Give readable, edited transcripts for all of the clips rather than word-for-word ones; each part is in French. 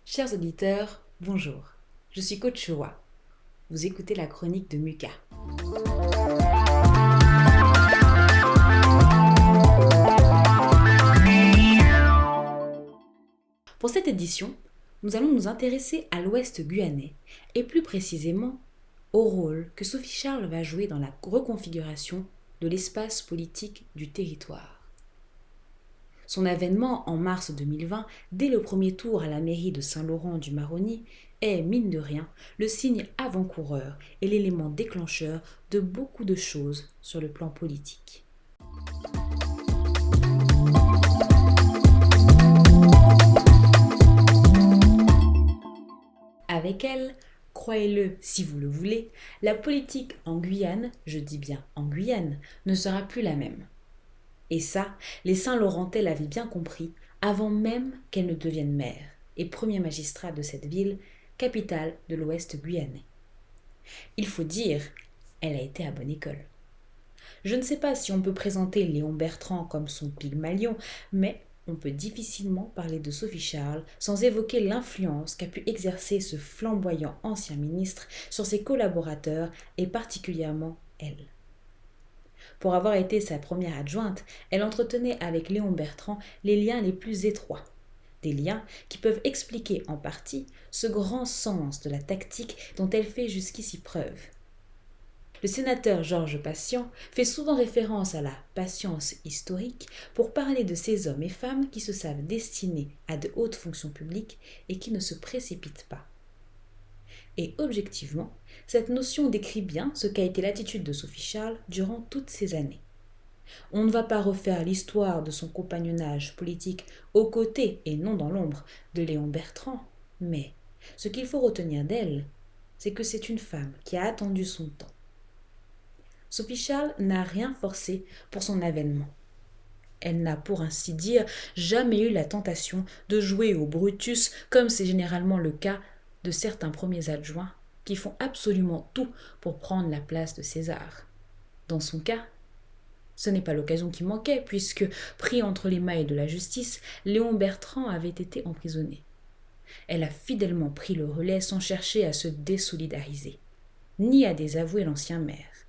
Chers auditeurs, bonjour. Je suis Coach Showa. Vous écoutez la chronique de Muka. Pour cette édition, nous allons nous intéresser à l'Ouest guyanais et plus précisément au rôle que Sophie Charles va jouer dans la reconfiguration de l'espace politique du territoire. Son avènement en mars 2020, dès le premier tour à la mairie de Saint-Laurent-du-Maroni, est, mine de rien, le signe avant-coureur et l'élément déclencheur de beaucoup de choses sur le plan politique. Avec elle, croyez-le si vous le voulez, la politique en Guyane, je dis bien en Guyane, ne sera plus la même. Et ça, les Saint-Laurentais l'avaient bien compris avant même qu'elle ne devienne maire et premier magistrat de cette ville, capitale de l'Ouest guyanais. Il faut dire, elle a été à bonne école. Je ne sais pas si on peut présenter Léon Bertrand comme son Pygmalion, mais on peut difficilement parler de Sophie Charles sans évoquer l'influence qu'a pu exercer ce flamboyant ancien ministre sur ses collaborateurs et particulièrement elle. Pour avoir été sa première adjointe, elle entretenait avec Léon Bertrand les liens les plus étroits. Des liens qui peuvent expliquer en partie ce grand sens de la tactique dont elle fait jusqu'ici preuve. Le sénateur Georges Patient fait souvent référence à la patience historique pour parler de ces hommes et femmes qui se savent destinés à de hautes fonctions publiques et qui ne se précipitent pas. Et objectivement, cette notion décrit bien ce qu'a été l'attitude de Sophie Charles durant toutes ces années. On ne va pas refaire l'histoire de son compagnonnage politique aux côtés et non dans l'ombre de Léon Bertrand, mais ce qu'il faut retenir d'elle, c'est que c'est une femme qui a attendu son temps. Sophie Charles n'a rien forcé pour son avènement. Elle n'a, pour ainsi dire, jamais eu la tentation de jouer au Brutus comme c'est généralement le cas de certains premiers adjoints qui font absolument tout pour prendre la place de César. Dans son cas, ce n'est pas l'occasion qui manquait, puisque, pris entre les mailles de la justice, Léon Bertrand avait été emprisonné. Elle a fidèlement pris le relais sans chercher à se désolidariser, ni à désavouer l'ancien maire.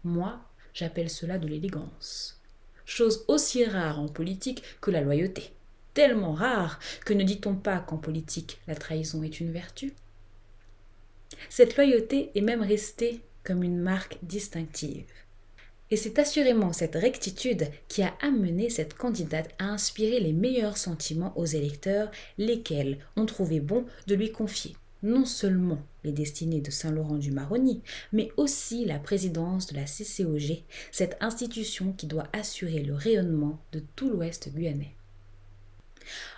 Moi, j'appelle cela de l'élégance. Chose aussi rare en politique que la loyauté. Tellement rare que ne dit-on pas qu'en politique, la trahison est une vertu ? Cette loyauté est même restée comme une marque distinctive. Et c'est assurément cette rectitude qui a amené cette candidate à inspirer les meilleurs sentiments aux électeurs, lesquels ont trouvé bon de lui confier non seulement les destinées de Saint-Laurent-du-Maroni, mais aussi la présidence de la CCOG, cette institution qui doit assurer le rayonnement de tout l'Ouest guyanais.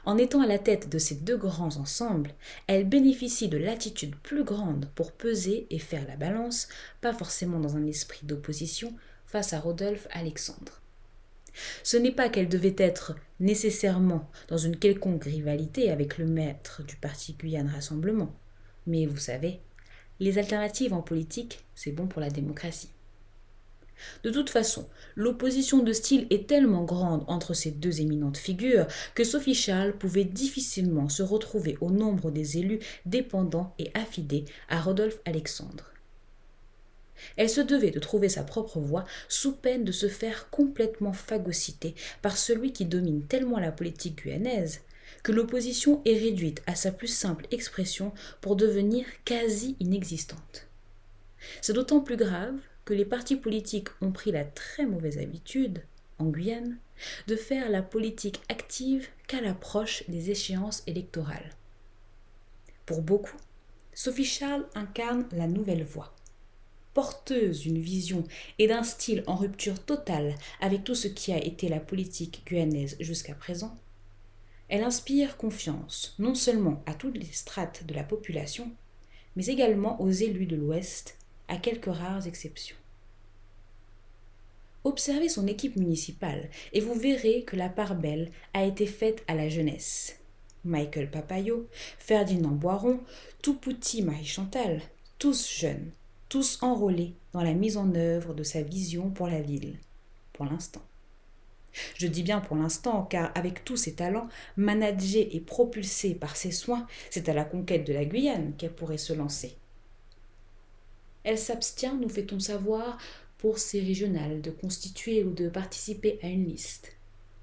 En étant à la tête de ces deux grands ensembles, elle bénéficie de l'attitude plus grande pour peser et faire la balance, pas forcément dans un esprit d'opposition, face à Rodolphe Alexandre. Ce n'est pas qu'elle devait être nécessairement dans une quelconque rivalité avec le maître du parti Guyane Rassemblement, mais vous savez, les alternatives en politique, c'est bon pour la démocratie. De toute façon, l'opposition de style est tellement grande entre ces deux éminentes figures que Sophie Charles pouvait difficilement se retrouver au nombre des élus dépendants et affidés à Rodolphe Alexandre. Elle se devait de trouver sa propre voie sous peine de se faire complètement phagocyter par celui qui domine tellement la politique guyanaise que l'opposition est réduite à sa plus simple expression pour devenir quasi inexistante. C'est d'autant plus grave que les partis politiques ont pris la très mauvaise habitude, en Guyane, de faire la politique active qu'à l'approche des échéances électorales. Pour beaucoup, Sophie Charles incarne la nouvelle voie. Porteuse d'une vision et d'un style en rupture totale avec tout ce qui a été la politique guyanaise jusqu'à présent, elle inspire confiance non seulement à toutes les strates de la population, mais également aux élus de l'Ouest, à quelques rares exceptions. Observez son équipe municipale et vous verrez que la part belle a été faite à la jeunesse. Michael Papayo, Ferdinand Boiron, Toupouti Marie-Chantal, tous jeunes, tous enrôlés dans la mise en œuvre de sa vision pour la ville, pour l'instant. Je dis bien pour l'instant, car avec tous ses talents, managés et propulsés par ses soins, c'est à la conquête de la Guyane qu'elle pourrait se lancer. Elle s'abstient, nous fait-on savoir, pour ces régionales, de constituer ou de participer à une liste.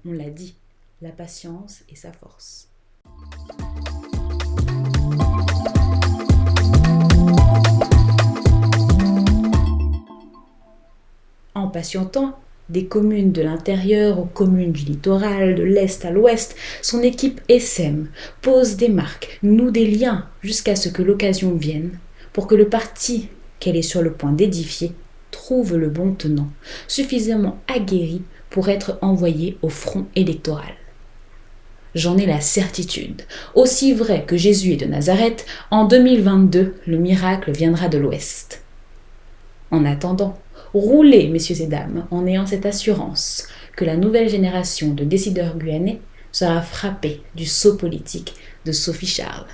On l'a dit, la patience est sa force. En patientant, des communes de l'intérieur aux communes du littoral, de l'est à l'ouest, son équipe essaime, pose des marques, noue des liens jusqu'à ce que l'occasion vienne pour que le parti qu'elle est sur le point d'édifier trouve le bon tenant, suffisamment aguerri pour être envoyé au front électoral. J'en ai la certitude. Aussi vrai que Jésus est de Nazareth, en 2022, le miracle viendra de l'Ouest. En attendant, roulez, messieurs et dames, en ayant cette assurance que la nouvelle génération de décideurs guyanais sera frappée du sceau politique de Sophie Charles.